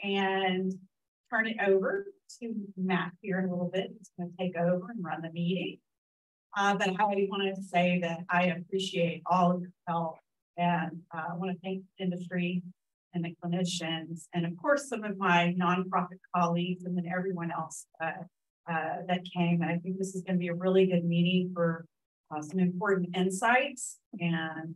and turn it over to Matt here in a little bit. He's going to take over and run the meeting. But I wanted to say that I appreciate all of your help, and I want to thank the industry and the clinicians, and of course some of my nonprofit colleagues, and then everyone else that came. And I think this is going to be a really good meeting for some important insights and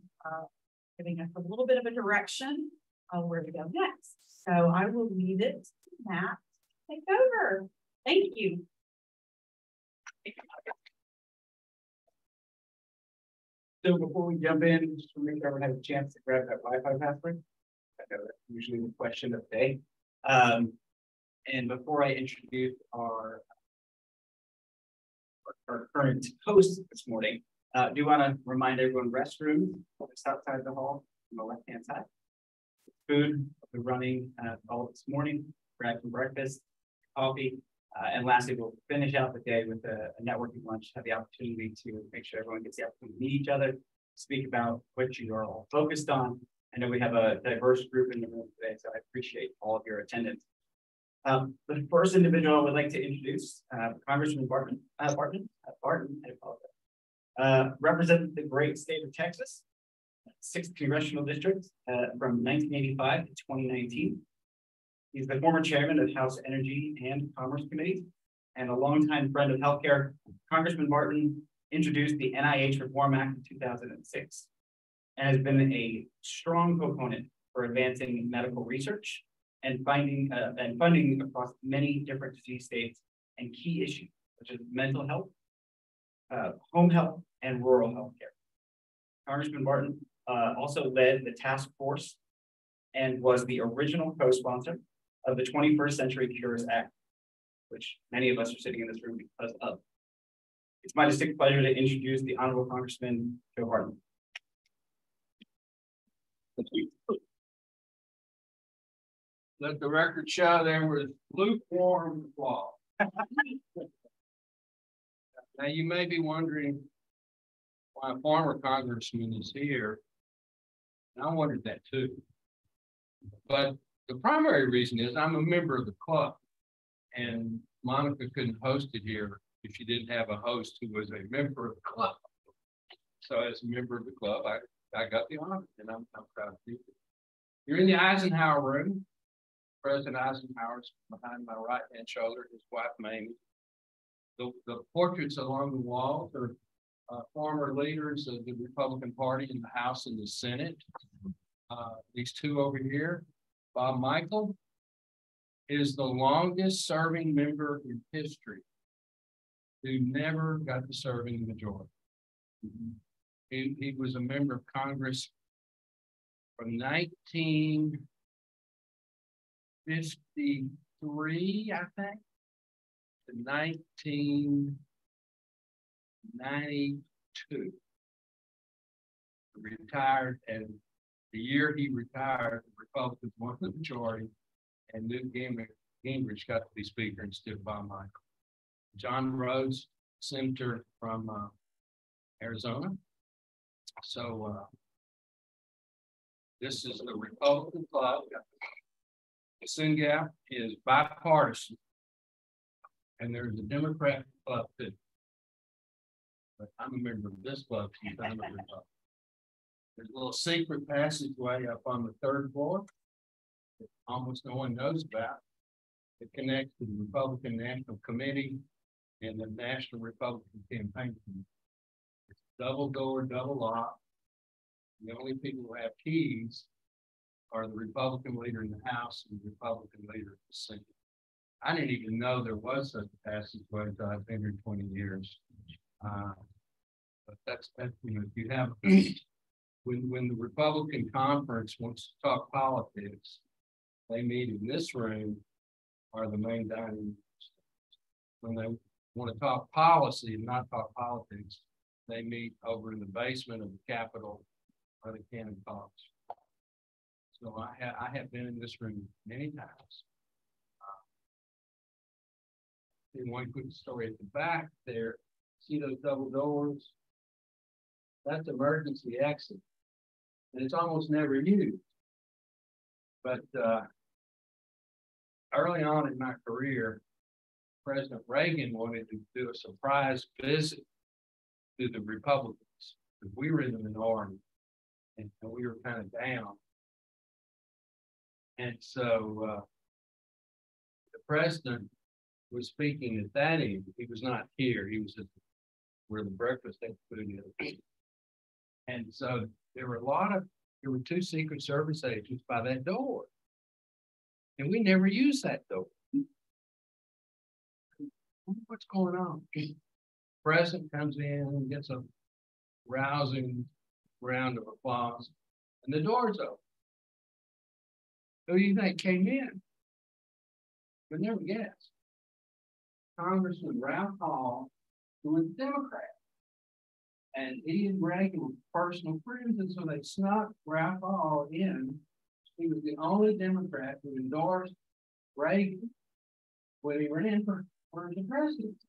giving us a little bit of a direction on where to go next. So I will leave it to Matt to take over. Thank you. So before we jump in, just to make sure everyone has a chance to grab that Wi-Fi password. I know that's usually the question of the day. And before I introduce our current host this morning, I do want to remind everyone restrooms just outside the hall on the left-hand side. Food will be running all this morning, grab some breakfast, coffee, and lastly, we'll finish out the day with a networking lunch, have the opportunity to make sure everyone gets the opportunity to meet each other, speak about what you are all focused on. I know we have a diverse group in the room today, so I appreciate all of your attendance. The first individual I would like to introduce, Congressman Barton, I apologize, represented the great state of Texas, 6th Congressional District from 1985 to 2019. He's the former chairman of House Energy and Commerce Committee and a longtime friend of healthcare. Congressman Barton introduced the NIH Reform Act in 2006 and has been a strong proponent for advancing medical research and funding across many different disease states and key issues such as mental health, home health, and rural health care. Congressman Barton also led the task force and was the original co-sponsor of the 21st Century Cures Act, which many of us are sitting in this room because of. It's my distinct pleasure to introduce the Honorable Congressman Joe Barton. Let the record show there was lukewarm applause. Now you may be wondering why a former congressman is here. And I wondered that too. But the primary reason is I'm a member of the club, and Monica couldn't host it here if she didn't have a host who was a member of the club. So as a member of the club, I got the honor, and I'm proud to be here. You're in the Eisenhower room. President Eisenhower's behind my right-hand shoulder, his wife, Mamie. The portraits along the walls are former leaders of the Republican Party in the House and the Senate. These two over here, Bob Michael is the longest serving member in history who never got to serve in the majority. He was a member of Congress from 1953, I think, to 1992. Retired, and the year he retired, the Republicans won the majority, and Newt Gingrich got to be Speaker instead of Bob Michael. John Rhodes, Senator from Arizona. So this is the Republican Club. The SYNGAP is bipartisan, and there's a Democrat club too. But I'm a member of this club since I'm a Republican. There's a little secret passageway up on the 3rd floor that almost no one knows about. It connects to the Republican National Committee and the National Republican Campaign Committee. It's double door, double lock. The only people who have keys are the Republican leader in the House and the Republican leader in the Senate. I didn't even know there was such a passageway until I've been here 20 years. But that's you know, if you have when the Republican conference wants to talk politics, they meet in this room or the main dining room. When they want to talk policy and not talk politics, they meet over in the basement of the Capitol or the Cannon Talks. So I have been in this room many times. And one quick story at the back there, see those double doors? That's emergency exit. And it's almost never used. But early on in my career, President Reagan wanted to do a surprise visit to the Republicans because we were in the minority and we were kind of down. And so the president was speaking at that evening. He was not here. He was at where the breakfast food is. And so there were two Secret Service agents by that door. And we never used that door. What's going on? President comes in and gets a rousing round of applause, and the door's open. Who do you think came in? But never guess. Congressman Ralph Hall, who was a Democrat. And he and Reagan were personal friends, and so they snuck Ralph Hall in. He was the only Democrat who endorsed Reagan when he ran for the presidency.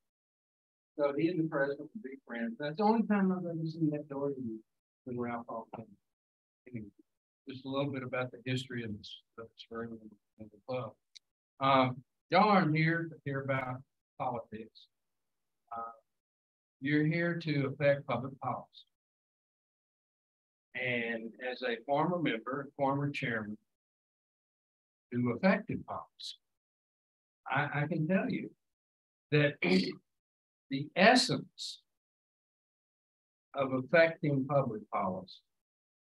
So he and the president were big friends. That's the only time I've ever seen that door when Ralph Hall came. Anyway, just a little bit about the history of this room and the club. Y'all aren't here to hear about politics. You're here to affect public policy. And as a former member, former chairman, who affected policy, I can tell you that the essence of affecting public policy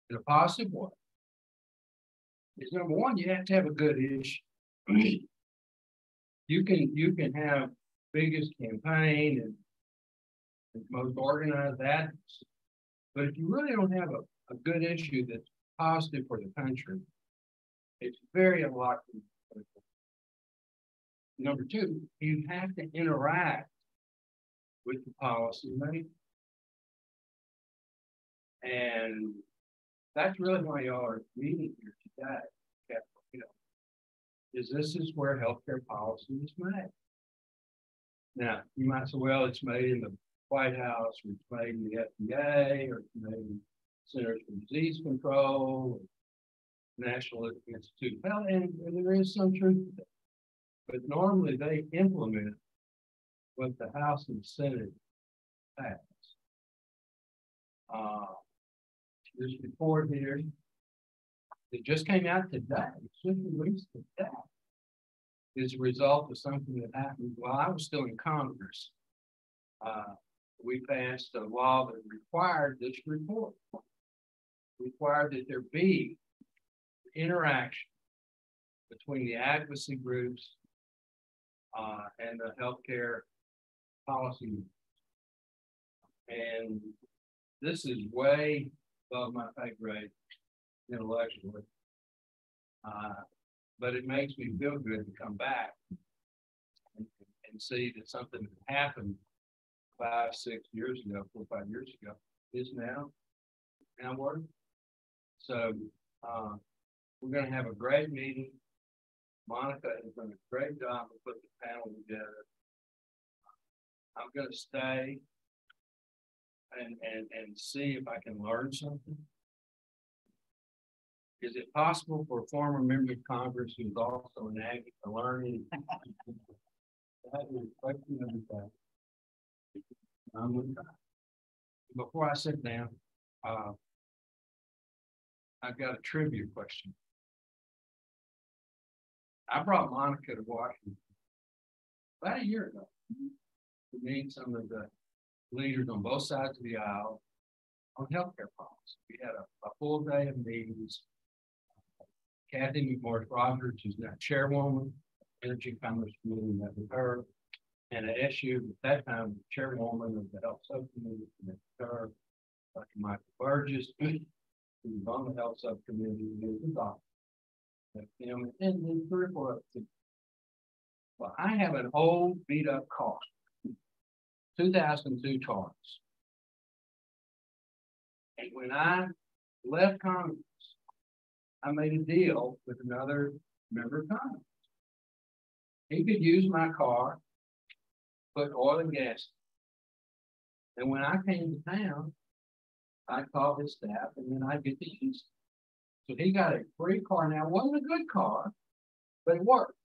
in a positive way is, number one, you have to have a good issue. You can have biggest campaign and most organized advocacy, but if you really don't have a good issue that's positive for the country, it's very unlikely. Number two, you have to interact with the policymaker. And that's really why y'all are meeting here today, Capitol Hill, is this is where healthcare policy is made. Now, you might say, well, it's made in the White House, or it's made in the FDA, or it's made in Centers for Disease Control, or National Institute. Well, and there is some truth to that. But normally they implement what the House and Senate pass. This report here, it just came out today. It's just released today. Is a result of something that happened while I was still in Congress. We passed a law that required this report. Required that there be interaction between the advocacy groups and the healthcare policy. And this is way above my pay grade intellectually. But it makes me feel good to come back and see that something that happened 5, 6 years ago, 4 or 5 years ago, is now working. So we're going to have a great meeting. Monica has done a great job of putting the panel together. I'm going to stay and see if I can learn something. Is it possible for a former member of Congress who's also an advocate to learn anything? That is a question of the day. Before I sit down, I've got a trivia question. I brought Monica to Washington about a year ago to meet some of the leaders on both sides of the aisle on healthcare policy. We had a full day of meetings. Kathy McMorris-Rogers, who's now chairwoman, Energy Commerce Committee, met with her. And at SU, at that time, chairwoman of the Health Subcommittee, met with her. Dr. Michael Burgess, who was on the Health Subcommittee, who was a doctor. And then 3 or 4 others. Well, I have an old beat up car, 2002 Taurus. And when I left Congress, I made a deal with another member of Congress. He could use my car, put oil and gas. And when I came to town, I called his staff and then I'd get to use it. So he got a free car. Now, it wasn't a good car, but it worked.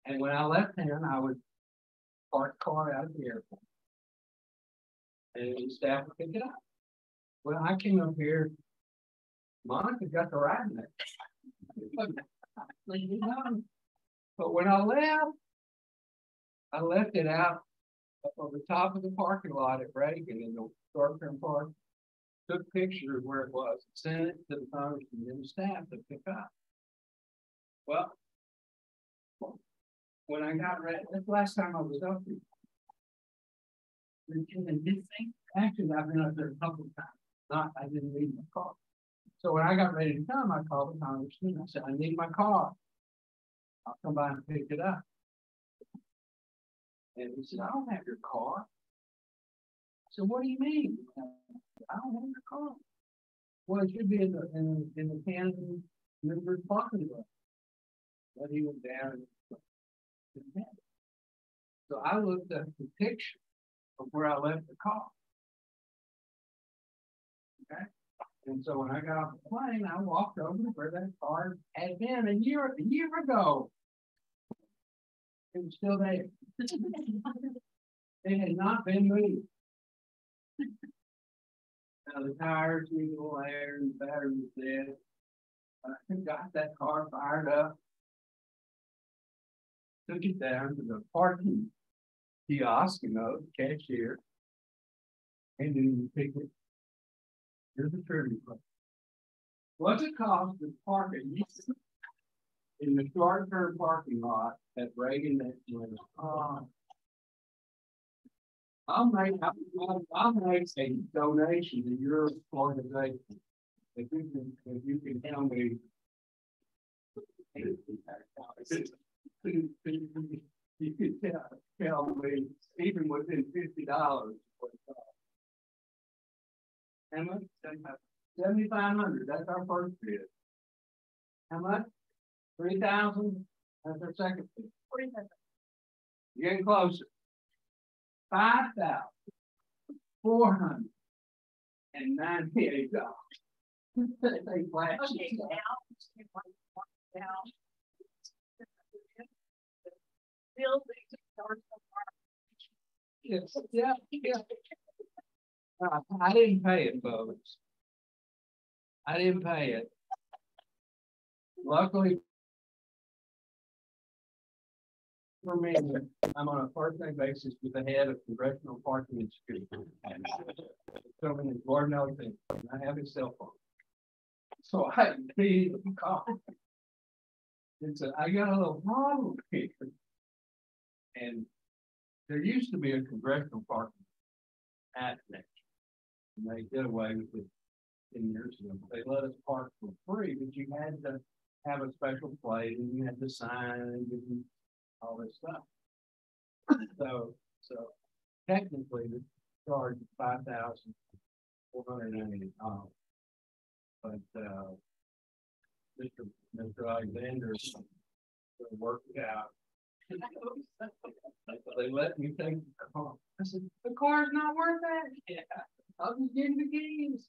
And when I left town, I would park the car out of the airport. And the staff would pick it up. When I came up here, Monica got to ride in it. But when I left it out on the top of the parking lot at Reagan in the short-term park, took pictures where it was, sent it to the congressman and the staff to pick up. Well, when I got ready, that's the last time I was up here. And this thing, actually, I've been up there a couple of times. I didn't leave my car. So when I got ready to come, I called the congressman. I said, I need my car. I'll come by and pick it up. And he said, I don't have your car. I said, what do you mean? I don't have your car. Well, it should be in the Canada member's parking lot. But he went down and didn't have it. So I looked at the picture of where I left the car. Okay. And so when I got off the plane, I walked over to where that car had been a year ago. It was still there. It had not been moved. Now the tires needed a little air and the battery was dead. I got that car fired up. Took it down to the parking kiosk, the cashier. And then you pick it. Here's the trivia question. What's it cost to park in the short-term parking lot at Reagan? I'll make a donation to your organization if you can tell me. You could tell me even within $50. How much? $7,500. That's our first bid. How much? $3,000. That's our second bid. $40,000. You're getting closer. $5,498. Yes, yeah. I didn't pay it, folks. I didn't pay it. Luckily for me, I'm on a first-name basis with the head of Congressional Parking and Security. So many Lord knows things. I have his cell phone. So I paid the call. And so I got a little problem here. And there used to be a congressional parking at next. And they did away with it 10 years ago. They let us park for free, but you had to have a special plate and you had to sign and all this stuff. So technically the charge is $5,498. But Mr. Alexander worked it out. They let me take the car. I said, the car's not worth that. Yeah, I'll just give you the keys.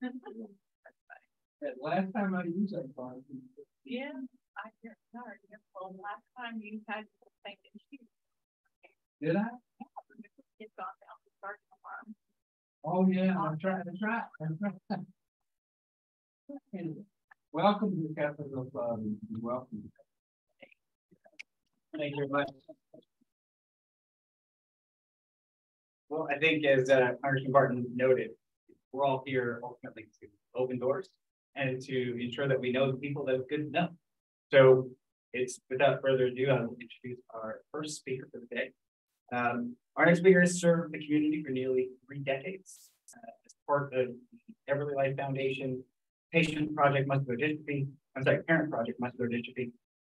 That last time I used that car. Yeah, I hear sorry. Well, last time you had to take it. Did I? Yeah, it's gone down to start tomorrow. Oh yeah, that's right. Anyway, welcome to the Capitol Club. Welcome. Thank you very much. Well, I think as Congressman Barton noted, we're all here ultimately to open doors and to ensure that we know the people that it's good to know. So it's without further ado, I will introduce our first speaker for the day. Our next speaker has served the community for nearly 3 decades as part of the EveryLife Foundation Parent Project Muscular Dystrophy,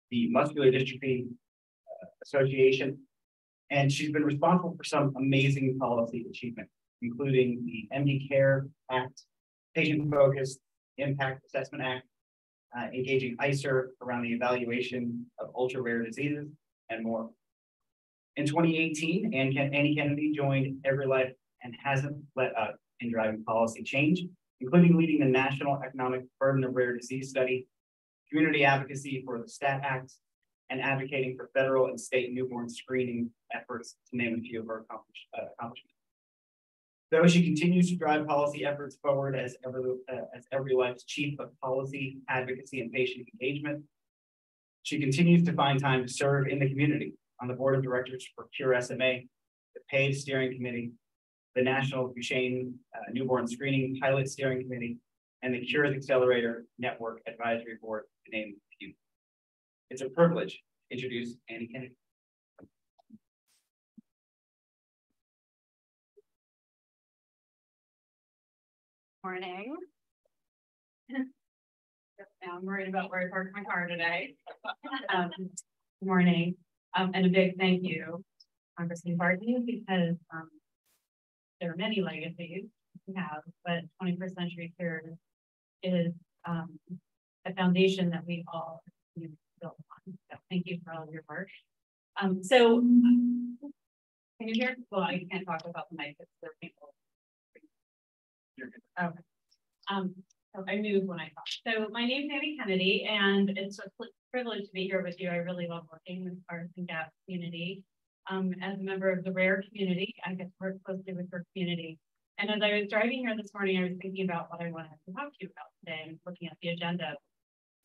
the Muscular Dystrophy Association, and she's been responsible for some amazing policy achievement, including the MD Care Act, Patient-Focused Impact Assessment Act, engaging ICER around the evaluation of ultra-rare diseases, and more. In 2018, Annie Kennedy joined EveryLife and hasn't let up in driving policy change, including leading the National Economic Burden of Rare Disease Study, community advocacy for the STAT Act, and advocating for federal and state newborn screening efforts, to name a few of her accomplishments. Though she continues to drive policy efforts forward as EveryLife's Chief of Policy, Advocacy, and Patient Engagement, she continues to find time to serve in the community on the board of directors for Cure SMA, the PAVE Steering Committee, the National Duchenne Newborn Screening Pilot Steering Committee, and the Cures Accelerator Network Advisory Board, to name a few. It's a privilege to introduce Annie Kennedy. Morning. I'm worried about where I parked my car today. Good morning. And a big thank you, Congressman Barton, because there are many legacies we have, but 21st Century Cures is a foundation that we all built on. So thank you for all of your work. So can you hear? Well, I can't talk about the mic because there are people. Okay. So I move when I talk. So my name is Annie Kennedy, and it's a privilege to be here with you. I really love working with our SYNGAP community. As a member of the RARE community, I get to work closely with her community. And as I was driving here this morning, I was thinking about what I wanted to talk to you about today and looking at the agenda.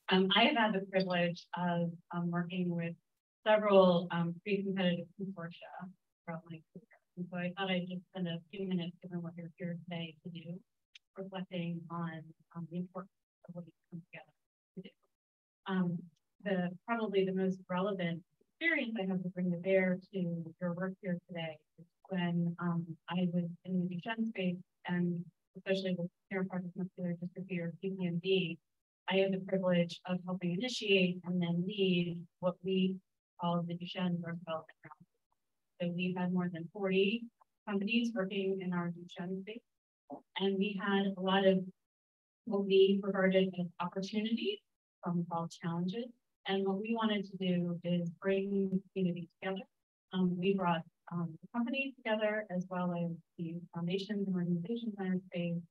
I have had the privilege of working with several pre-competitive consortia throughout my career. And so I thought I'd just spend a few minutes, given what you're here today to do, reflecting on the importance of what you come together to do. Probably the most relevant experience I have to bring to bear to your work here today is when I was in the Duchenne space, and especially with Parent-Partnered Muscular Dystrophy, or PPMD, I had the privilege of helping initiate and then lead what we call the Duchenne Drug Development Roundtable. So we had more than 40 companies working in our Duchenne space, and we had a lot of what we regarded as opportunities, some called challenges. And what we wanted to do is bring the community together. We brought the companies together, as well as the foundations and organizations in our space,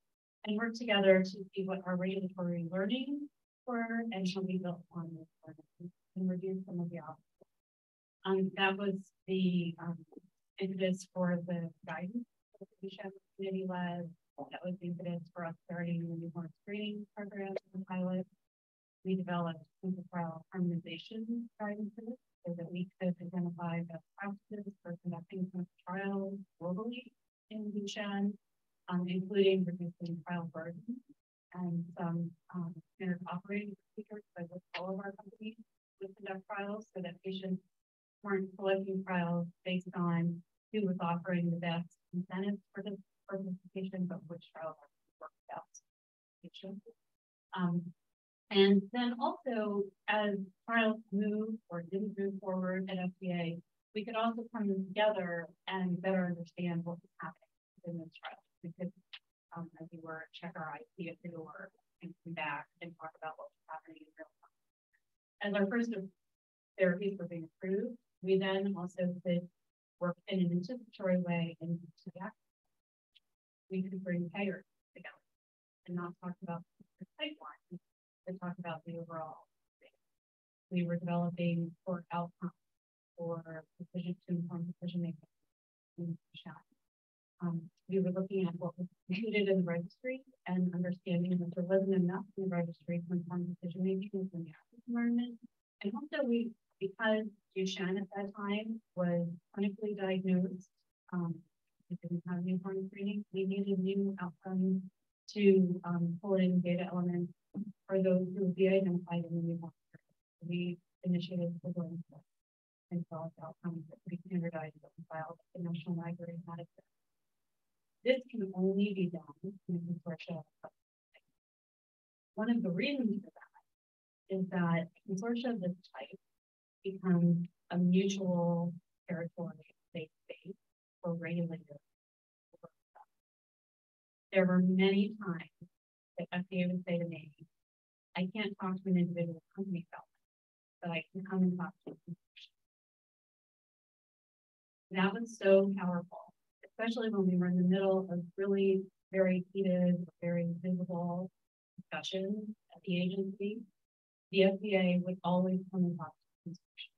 and worked together to see what our regulatory learning were and how we built on this learning and reduce some of the obstacles. That was the impetus for the guidance that the Duchenne committee led. That was the impetus for us starting the newborn screening program and pilot. We developed clinical trial harmonization guidances so that we could identify best practices for conducting clinical trials globally in Duchenne, including reducing trial burden and some standard operating procedures by which all of our companies would conduct trials, so that patients weren't selecting trials based on who was offering the best incentives for this participation, but which trial worked best for patients. And then also, as trials moved or didn't move forward at FDA, we could also come together and better understand what was happening in those trials. We could, as we were, check our IP at the door and come back and talk about what was happening in real time. As our first therapies were being approved, we then also could work in an anticipatory way into the act. We could bring payers together and not talk about the pipeline, to talk about the overall thing. We were developing for outcomes for decision to inform decision making in the chat. We were looking at what was included in the registry and understanding that there wasn't enough in the registry to inform decision making in the active environment. And also, because Duchenne at that time was clinically diagnosed, we didn't have newborn screening, we needed new outcomes to pull in data elements for those who would be identified in the newborn screening. We initiated the going and developed outcomes that we standardized and filed at the National Library of Medicine. This can only be done in a consortia. One of the reasons for that is that consortia of this type becomes a mutual territory safe space for regulators. There were many times that FDA would say to me, I can't talk to an individual company about this, but I can come and talk to a consortia. That was so powerful, especially when we were in the middle of really very heated, very visible discussions at the agency. The FDA would always come and talk to the consortia.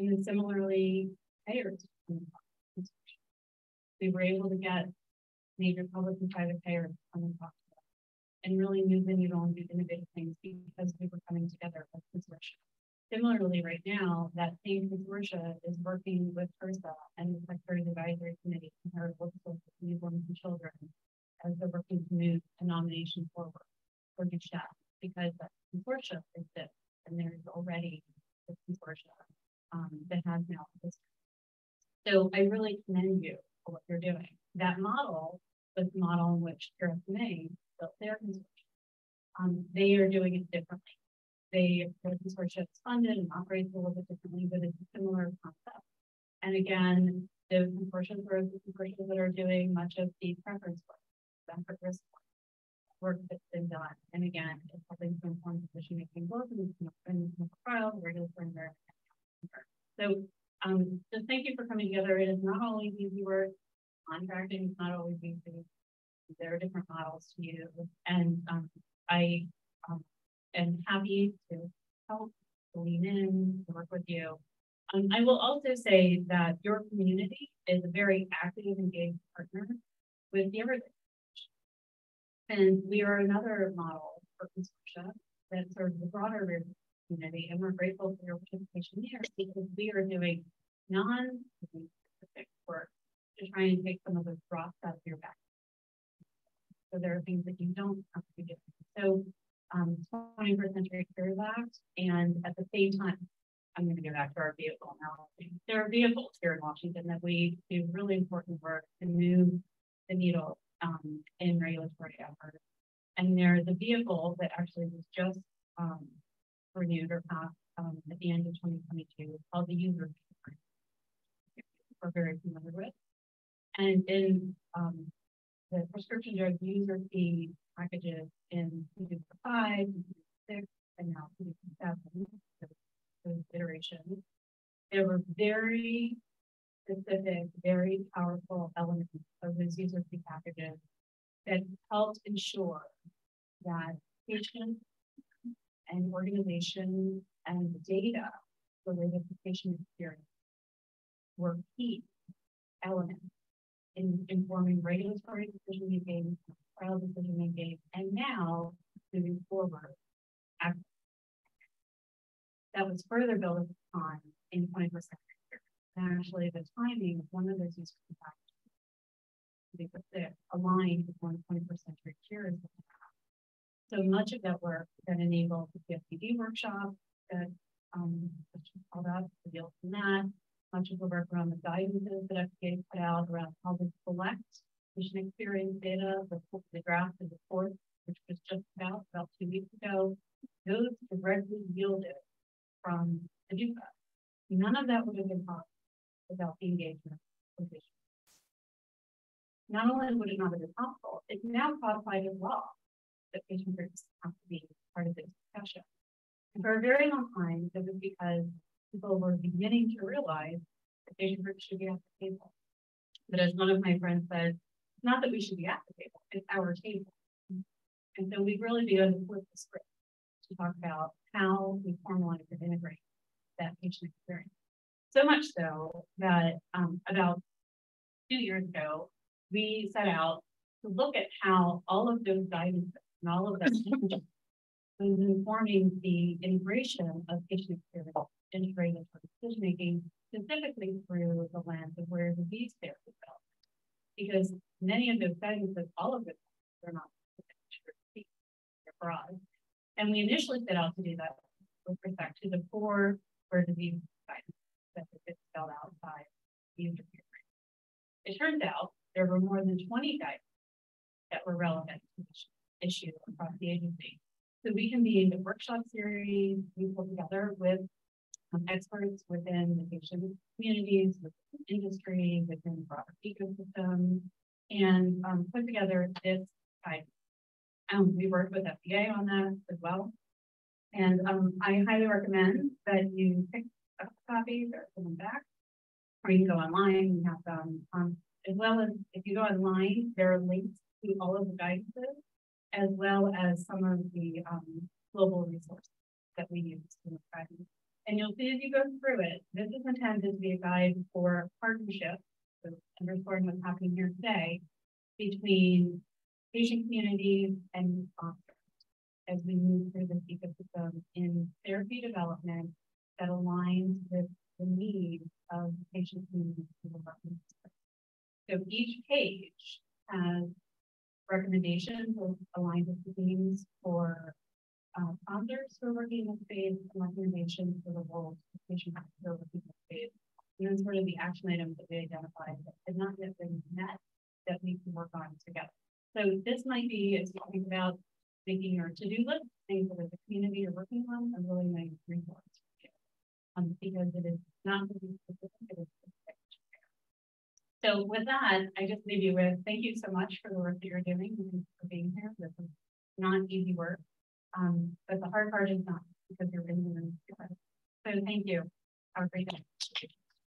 And then similarly, payers. We were able to get major public and private payers on the talk and really move the needle and do innovative things because we were coming together as a consortium. Similarly, right now, that same consortia is working with Toresco and the Secretary's Advisory Committee and her local youth, women and children as they're working to move a nomination forward for new staff because that consortia exists and there's already a consortia that has now this. So I really commend you for what you're doing. That model was the model in which Toresco built their consortium. They are doing it differently. The consortium is funded and operates a little bit differently, but it's a similar concept. And again, the consortiums are the consortiums that are doing much of the preference work, benefit risk work that's been done. And again, it's helping to inform decision making both in the trial, regulatory environment. So just thank you for coming together. It is not always easy work. Contracting is not always easy. There are different models to use, and I am happy to help, to lean in, to work with you. I will also say that your community is a very active, engaged partner with the EveryLife. And we are another model for consortia that serves the broader community, and we're grateful for your participation here because we are doing non-specific work to try and take some of those drops out of your back. So there are things that you don't have to be doing. So 21st Century Cares Act, and at the same time, I'm going to go back to our vehicle analogy. There are vehicles here in Washington that we do really important work to move the needle in regulatory efforts. And there's a vehicle that actually was just renewed or passed at the end of 2022 called the user fee. We're very familiar with. And in the prescription drug user fee packages in 2005, 2006, and now 2007, those iterations, there were very specific, very powerful elements of those user fee packages that helped ensure that patients and organizations and the data related to patient experience were key elements in informing regulatory decision making, trial decision making, and now moving forward. That was further built upon in 21st century. And actually, the timing of one of those user fee packages because they're aligned with one 21st century cures. So much of that work that enabled the PFPD workshop that called out the deal from that. Much of the work around the guidances that FDA put out around how to collect patient experience data, the draft of the fourth, which was just about 2 weeks ago, those directly yielded from the DUCA. None of that would have been possible without the engagement of patients. Not only would it not have been possible, it's now codified as law that patient groups have to be part of this discussion. And for a very long time, it was because people were beginning to realize that patient groups should be at the table. But as one of my friends said, it's not that we should be at the table, it's our table. And so we've really begun to flip the script to talk about how we formalize and integrate that patient experience. So much so that about 2 years ago, we set out to look at how all of those guidance and all of that was informing the integration of patient experience into regulatory decision making, specifically through the lens of where disease care is developed. Because many of those guidances, all of it, they're not specific, they're broad. And we initially set out to do that with respect to the 4 rare disease guidance that get spelled out by the user experience. It turns out there were more than 20 guidance that were relevant to this issue across the agency. So we convened a workshop series, we pulled together with experts within the patient communities, within industry, within the broader ecosystem, and put together this guidance. We worked with FDA on that as well. And I highly recommend that you pick up copies or send them back, or you can go online and have them, as well as if you go online, there are links to all of the guidances, as well as some of the global resources that we use in the guidance. And you'll see as you go through it, this is intended to be a guide for partnership, so underscoring what's happening here today, between patient communities and sponsors as we move through this ecosystem in therapy development that aligns with the needs of patient communities who are working. So each page has recommendations aligned with the themes for sponsors who are working in the space and recommendations for the roles of patients who are working in the space. And then sort of the action items that we identified that had not yet been met that we can work on together. So this might be, as you think about making your to-do list, things that the community are working on, a really nice resource for you. Because it is not to be specific, it is specific. So with that, I just leave you with thank you so much for the work that you're doing and for being here. This is not easy work. But the hard part is not because you're in the room. So thank you. Have a great day.